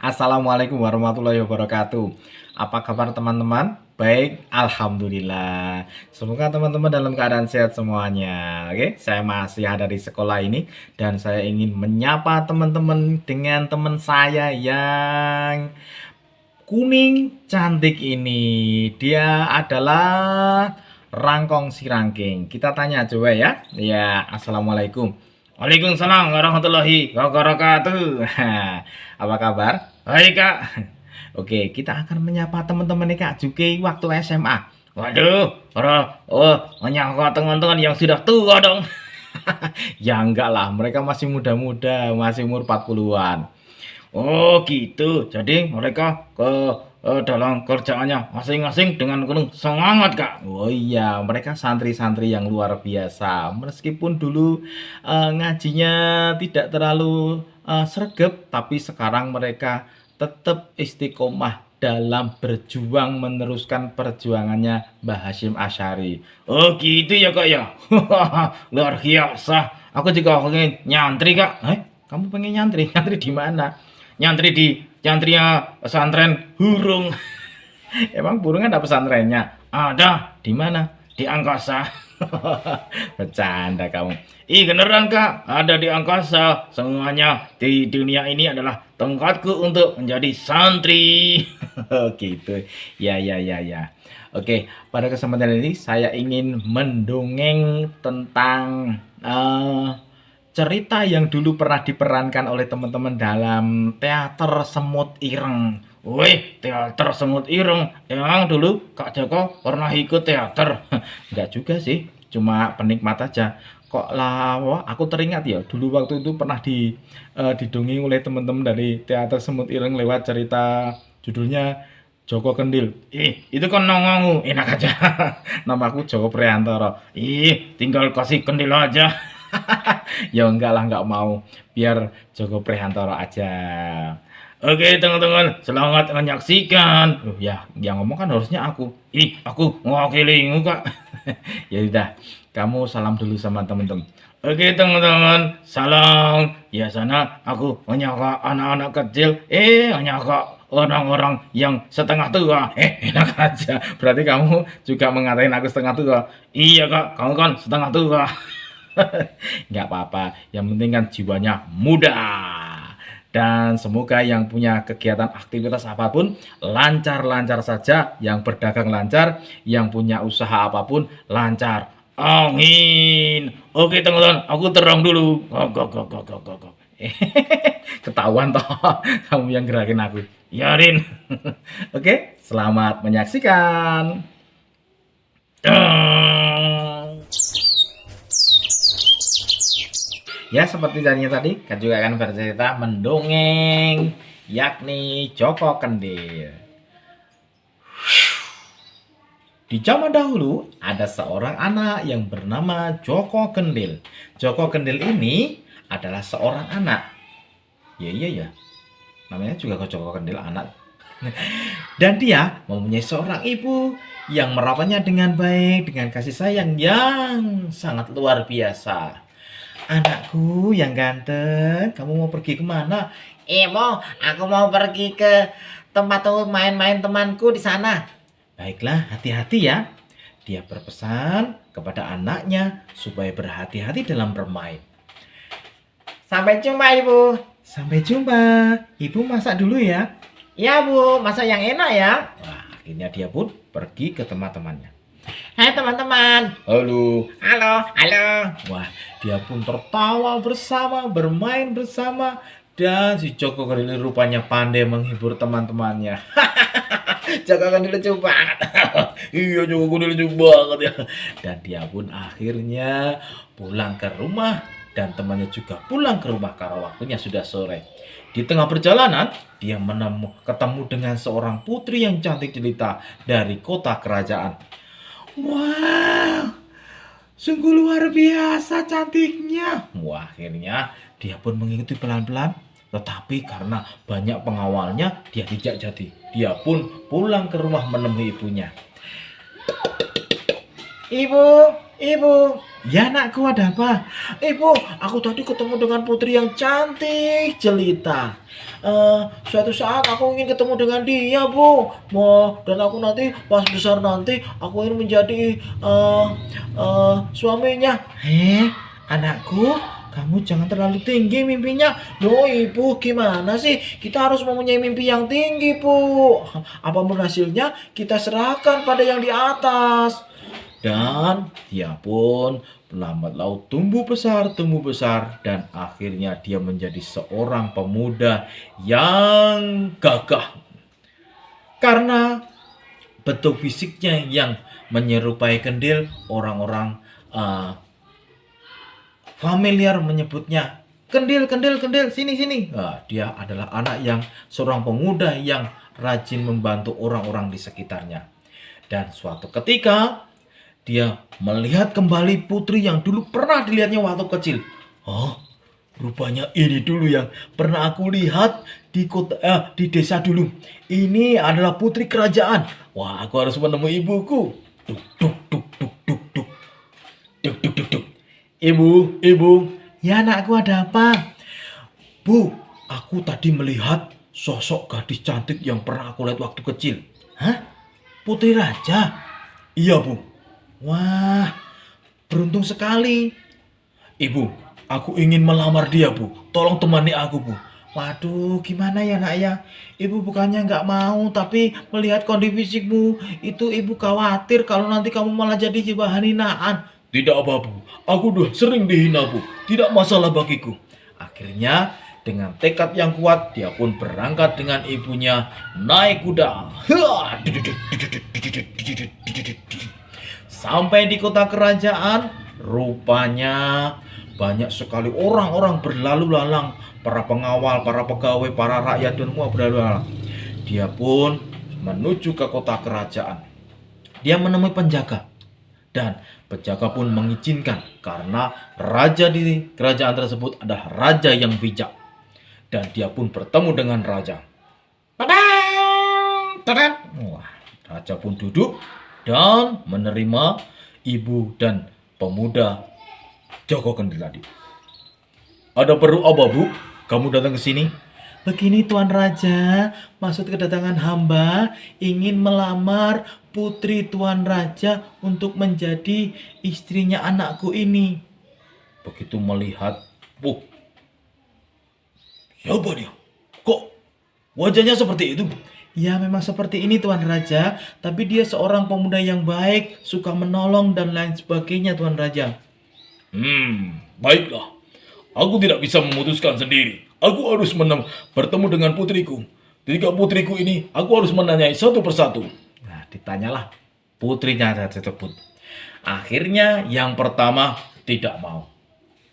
Assalamualaikum warahmatullahi wabarakatuh. Apa kabar teman-teman? Baik, alhamdulillah. Semoga teman-teman dalam keadaan sehat semuanya. Oke, saya masih ada di sekolah ini dan saya ingin menyapa teman-teman dengan teman saya yang kuning cantik ini. Dia adalah Rangkong si Rangking. Kita tanya coba ya. Ya, assalamualaikum. Waalaikumsalam warahmatullahi wabarakatuh. Apa kabar? Baik kak. Oke, kita akan menyapa teman-teman nih kak Juki waktu SMA. Waduh, menyapa teman-teman yang sudah tua dong. Ya enggak lah, mereka masih muda-muda, masih umur 40-an. Oh gitu. Jadi mereka dalam kerjaannya masing-masing dengan penuh semangat, Kak. Oh iya, mereka santri-santri yang luar biasa. Meskipun dulu ngajinya tidak terlalu sregep, tapi sekarang mereka tetap istiqomah dalam berjuang meneruskan perjuangannya Mbah Hashim Asy'ari. Oh gitu ya Kak ya. Luar biasa. Aku juga pengen nyantri Kak. Kamu pengen nyantri? Nyantri di mana? Nyantri di nyantrinya pesantren burung. Emang burung ada pesantrennya? Ada. Di mana? Di angkasa. Bercanda kamu. Ih beneran kak, ada di angkasa. Semuanya di dunia ini adalah tongkatku untuk menjadi santri. Gitu. Ya ya ya ya. Oke, pada kesempatan ini saya ingin mendongeng tentang cerita yang dulu pernah diperankan oleh teman-teman dalam teater Semut Ireng. Wih, teater Semut Ireng. Emang dulu Kak Joko pernah ikut teater? Enggak juga sih, cuma penikmat aja. Kok lawa, aku teringat ya, dulu waktu itu pernah didongeng oleh teman-teman dari teater Semut Ireng lewat cerita judulnya Joko Kendil. Itu kan namamu, enak aja. Namaku Joko Priantoro. Tinggal kasih kendil aja. Ya enggak lah, enggak mau. Biar Joko Prihantoro aja. Oke teman-teman, selamat menyaksikan. Ya, yang ngomong kan harusnya aku. Aku mewakilimu kak. Ya udah, kamu salam dulu sama teman-teman. Oke teman-teman, salam. Ya sana aku menyapa anak-anak kecil. Menyapa orang-orang yang setengah tua. Enak aja. Berarti kamu juga mengatain aku setengah tua. Iya kak, kamu kan setengah tua. Nggak apa-apa, yang penting kan jiwanya muda. Dan semoga yang punya kegiatan aktivitas apapun lancar-lancar saja, yang berdagang lancar, yang punya usaha apapun lancar. Amin. Oke teman-teman, aku terang dulu. Go. Ketahuan toh, kamu yang gerakin aku. Yarin. Oke, selamat menyaksikan. Ya seperti tadinya tadi, kan juga akan bercerita mendongeng, yakni Joko Kendil. Di zaman dahulu ada seorang anak yang bernama Joko Kendil. Joko Kendil ini adalah seorang anak. Iya. Namanya juga Joko Kendil anak. Dan dia mempunyai seorang ibu yang merawatnya dengan baik, dengan kasih sayang yang sangat luar biasa. Anakku yang ganteng, kamu mau pergi kemana? Aku mau pergi ke tempat main-main temanku di sana. Baiklah, hati-hati ya. Dia berpesan kepada anaknya supaya berhati-hati dalam bermain. Sampai jumpa, Ibu. Sampai jumpa. Ibu masak dulu ya. Iya, Bu. Masak yang enak ya. Wah, akhirnya dia pun pergi ke teman-temannya. Hai teman-teman. Halo. Wah, dia pun tertawa bersama, bermain bersama. Dan si Joko Kendil rupanya pandai menghibur teman-temannya. Joko Kendil lucu banget. Iya, Joko Kendil lucu banget ya. Dan dia pun akhirnya pulang ke rumah. Dan temannya juga pulang ke rumah karena waktunya sudah sore. Di tengah perjalanan, dia ketemu dengan seorang putri yang cantik jelita dari kota kerajaan. Wow, sungguh luar biasa cantiknya. Wah, akhirnya dia pun mengikuti pelan-pelan. Tetapi karena banyak pengawalnya, dia tidak jadi. Dia pun pulang ke rumah menemui ibunya. Ibu, Ibu, ya anakku ada apa? Ibu, aku tadi ketemu dengan putri yang cantik jelita. Suatu saat aku ingin ketemu dengan dia, Bu. Dan aku nanti pas besar nanti aku ingin menjadi suaminya. Anakku, kamu jangan terlalu tinggi mimpinya. Loh, Ibu, gimana sih? Kita harus mempunyai mimpi yang tinggi, Bu. Apapun hasilnya, kita serahkan pada yang di atas. Dan dia pun lambat laun tumbuh besar, dan akhirnya dia menjadi seorang pemuda yang gagah. Karena bentuk fisiknya yang menyerupai kendil, orang-orang familiar menyebutnya kendil, kendil, kendil, sini, sini. Dia adalah anak yang seorang pemuda yang rajin membantu orang-orang di sekitarnya. Dan suatu ketika dia melihat kembali putri yang dulu pernah dilihatnya waktu kecil. Oh, rupanya ini dulu yang pernah aku lihat di di desa dulu. Ini adalah putri kerajaan. Wah, aku harus menemui ibuku. Duk, duk, duk, duk, duk, duk. Duk, duk, duk, duk. Ibu, ibu. Ya anakku, ada apa? Bu, aku tadi melihat sosok gadis cantik yang pernah aku lihat waktu kecil. Hah? Putri raja? Iya, Bu. Wah, beruntung sekali. Ibu, aku ingin melamar dia, Bu. Tolong temani aku, Bu. Waduh, gimana ya nak ya? Ibu bukannya nggak mau, tapi melihat kondisi fisikmu, itu ibu khawatir kalau nanti kamu malah jadi bahan hinaan. Tidak apa, Bu. Aku udah sering dihina, Bu. Tidak masalah bagiku. Akhirnya, dengan tekad yang kuat, dia pun berangkat dengan ibunya naik kuda. Sampai di kota kerajaan, rupanya banyak sekali orang-orang berlalu lalang. Para pengawal, para pegawai, para rakyat dan semua berlalu lalang. Dia pun menuju ke kota kerajaan. Dia menemui penjaga. Dan penjaga pun mengizinkan karena raja di kerajaan tersebut adalah raja yang bijak. Dan dia pun bertemu dengan raja. Wah, raja pun duduk dan menerima ibu dan pemuda Joko Kendil tadi. Ada perlu apa, Bu? Kamu datang ke sini? Begini Tuan Raja, maksud kedatangan hamba ingin melamar putri Tuan Raja untuk menjadi istrinya anakku ini. Begitu melihat, siapa dia? Kok wajahnya seperti itu? Ya memang seperti ini Tuan Raja, tapi dia seorang pemuda yang baik, suka menolong dan lain sebagainya Tuan Raja. Baiklah. Aku tidak bisa memutuskan sendiri. Aku harus bertemu dengan putriku. Tiga putriku ini, aku harus menanyai satu persatu. Nah, ditanyalah putrinya tersebut. Akhirnya yang pertama tidak mau.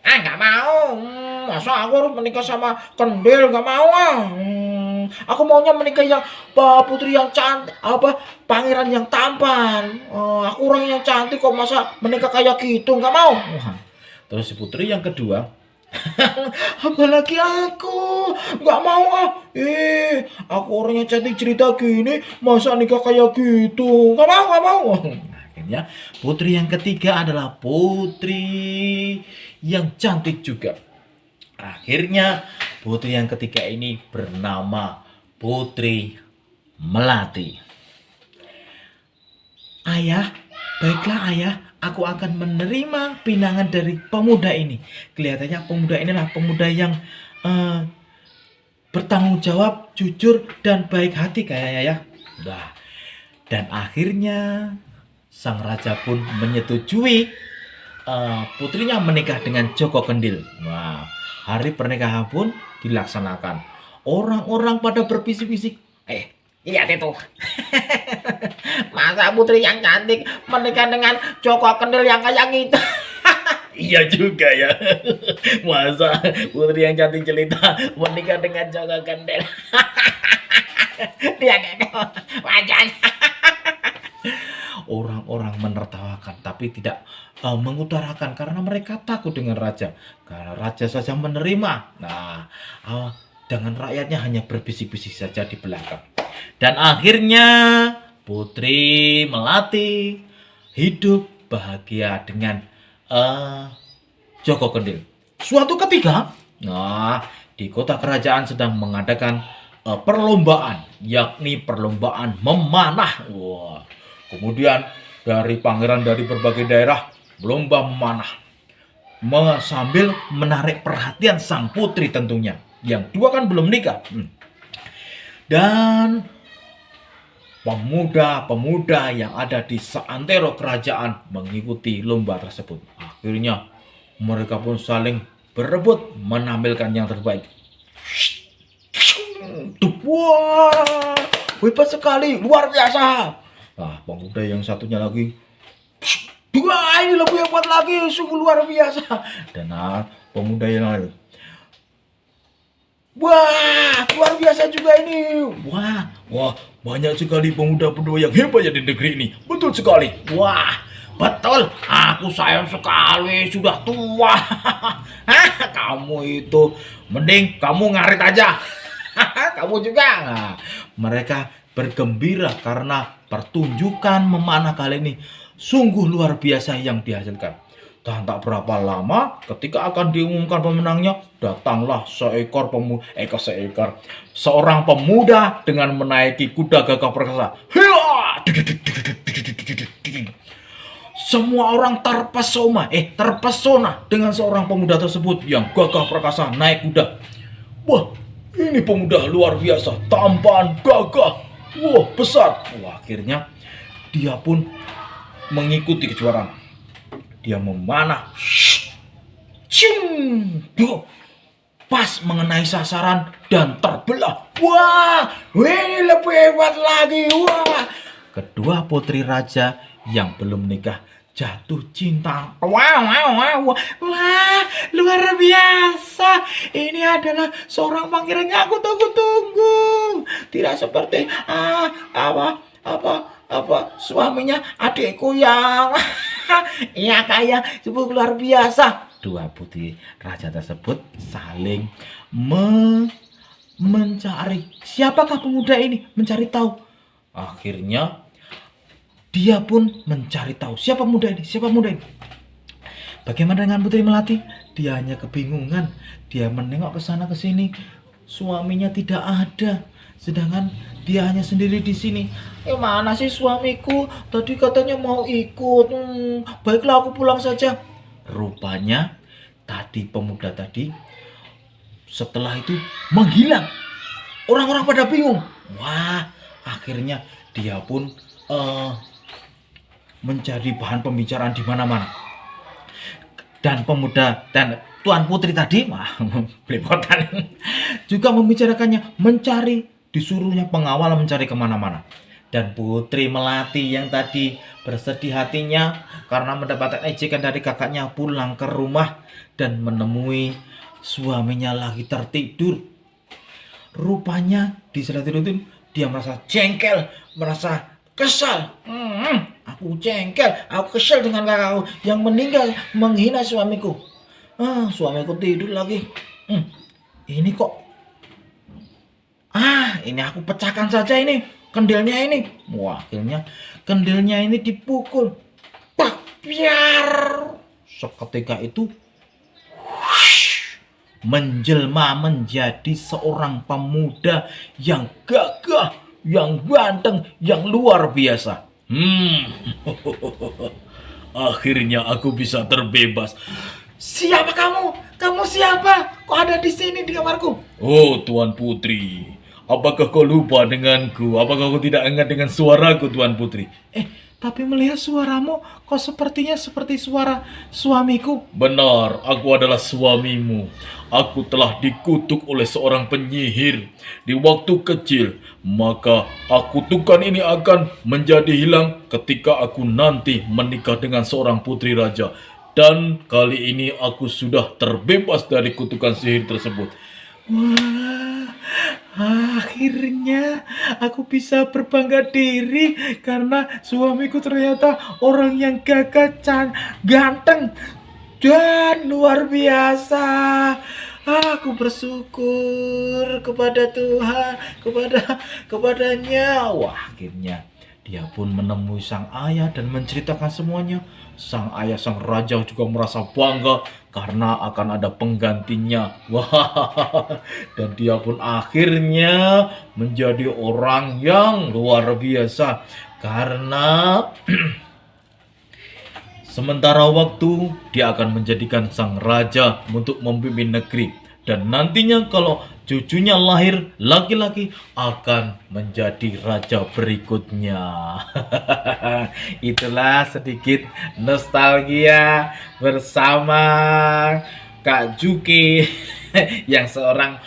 Nggak mau. Masa aku harus menikah sama Kendil? Nggak mau aku maunya menikah yang putri yang cantik, pangeran yang tampan. Aku orang yang cantik kok, masa menikah kayak gitu? Nggak mau. Terus si putri yang kedua, apalagi aku nggak mau aku orangnya cantik cerita gini, masa nikah kayak gitu? Nggak mau. Akhirnya putri yang ketiga adalah putri yang cantik juga. Akhirnya putri yang ketiga ini bernama Putri Melati. Ayah, baiklah ayah, aku akan menerima pinangan dari pemuda ini. Kelihatannya pemuda ini adalah pemuda yang bertanggung jawab, jujur, dan baik hati kayaknya ya. Dan akhirnya sang raja pun menyetujui putrinya menikah dengan Joko Kendil. Wah, hari pernikahan pun dilaksanakan. Orang-orang pada berbisik-bisik, lihat itu. Masa putri yang cantik menikah dengan Joko Kendil yang kayak gitu? Iya juga ya. Masa putri yang cantik jelita menikah dengan Joko Kendil? Lihat itu wajahnya. Orang-orang menertawakan tapi tidak mengutarakan karena mereka takut dengan raja. Karena raja saja menerima. Nah, dengan rakyatnya hanya berbisik-bisik saja di belakang. Dan akhirnya Putri Melati hidup bahagia dengan Joko Kendil. Suatu ketika, nah, di kota kerajaan sedang mengadakan perlombaan, yakni perlombaan memanah. Wah, kemudian dari pangeran dari berbagai daerah berlomba memanah, sambil menarik perhatian sang putri tentunya. Yang dua kan belum nikah. Dan pemuda-pemuda yang ada di seantero kerajaan mengikuti lomba tersebut. Akhirnya mereka pun saling berebut menampilkan yang terbaik. Wah, hebat sekali, luar biasa. Nah, pemuda yang satunya lagi, wah, ini lebih hebat lagi, sungguh luar biasa. Dan pemuda yang lain, wah, luar biasa juga ini. Wah, banyak sekali pemuda-pemuda yang hebat ya di negeri ini. Betul sekali. Wah, betul. Aku sayang sekali sudah tua. Kamu itu mending kamu ngarit aja. Kamu juga. Nah, mereka bergembira karena pertunjukan memanah kali ini sungguh luar biasa yang dihasilkan. Dan tak berapa lama ketika akan diumumkan pemenangnya, datanglah seorang pemuda dengan menaiki kuda gagah perkasa. Semua orang terpesona dengan seorang pemuda tersebut yang gagah perkasa naik kuda. Wah, ini pemuda luar biasa, tampan, gagah, wah besar. Wah, akhirnya dia pun mengikuti kejuaraan. Dia memanah, pas mengenai sasaran dan terbelah. Wah, ini lebih hebat lagi. Wah, kedua putri raja yang belum menikah jatuh cinta. Wah, luar biasa. Ini adalah seorang pangeran yang aku tunggu-tunggu. Tidak seperti suaminya adikku yang iya kayak sungguh luar biasa. Dua putri raja tersebut saling mencari siapakah pemuda ini, mencari tahu. Akhirnya dia pun mencari tahu siapa muda ini. Bagaimana dengan Putri Melati? Dia hanya kebingungan. Dia menengok ke sana ke sini, suaminya tidak ada. Sedangkan dia hanya sendiri di sini. Mana sih suamiku? Tadi katanya mau ikut. Baiklah, aku pulang saja. Rupanya tadi pemuda tadi setelah itu menghilang. Orang-orang pada bingung. Wah, akhirnya dia pun menjadi bahan pembicaraan di mana-mana. Dan pemuda dan Tuan Putri tadi, belepotan, juga membicarakannya, disuruhnya pengawal mencari kemana-mana. Dan Putri Melati yang tadi bersedih hatinya karena mendapatkan ejekan dari kakaknya pulang ke rumah dan menemui suaminya lagi tertidur. Rupanya di saat itu dia merasa jengkel, merasa kesal. Aku kesal dengan kakakku yang meninggal menghina suamiku. Suamiku tidur lagi. Ini kok. Ini aku pecahkan saja ini kendilnya ini. Wah, akhirnya kendilnya ini dipukul. Biar seketika itu menjelma menjadi seorang pemuda yang gagah, yang ganteng, yang luar biasa. Akhirnya aku bisa terbebas. Siapa kamu? Kamu siapa? Kok ada di sini di kamarku? Oh, Tuan Putri. Apakah kau lupa denganku? Apakah kau tidak ingat dengan suaraku, Tuan Putri? Tapi melihat suaramu, kok sepertinya seperti suara suamiku. Benar, aku adalah suamimu. Aku telah dikutuk oleh seorang penyihir di waktu kecil. Maka kutukan ini akan menjadi hilang ketika aku nanti menikah dengan seorang putri raja. Dan kali ini aku sudah terbebas dari kutukan sihir tersebut. Wah, akhirnya aku bisa berbangga diri karena suamiku ternyata orang yang gagah, ganteng, dan luar biasa. Aku bersyukur kepada Tuhan, kepadanya. Wah, akhirnya Dia pun menemui sang ayah dan menceritakan semuanya. Sang ayah, sang raja juga merasa bangga karena akan ada penggantinya. Wah, dan dia pun akhirnya menjadi orang yang luar biasa karena sementara waktu dia akan menjadikan sang raja untuk memimpin negeri. Dan nantinya kalau cucunya lahir laki-laki akan menjadi raja berikutnya. Itulah sedikit nostalgia bersama Kak Juki yang seorang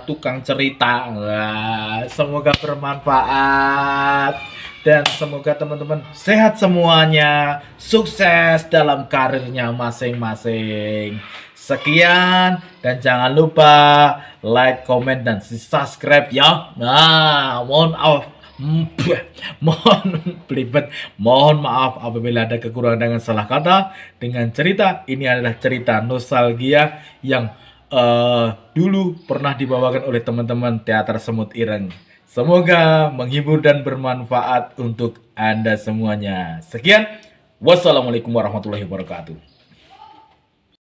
tukang cerita. Wah, semoga bermanfaat dan semoga teman-teman sehat semuanya, sukses dalam karirnya masing-masing. Sekian dan jangan lupa like, comment dan subscribe ya. Nah, mohon maaf. Mohon belibet, mohon maaf apabila ada kekurangan dengan salah kata. Dengan cerita ini adalah cerita nostalgia yang dulu pernah dibawakan oleh teman-teman teater Semut Ireng. Semoga menghibur dan bermanfaat untuk Anda semuanya. Sekian, wassalamualaikum warahmatullahi wabarakatuh.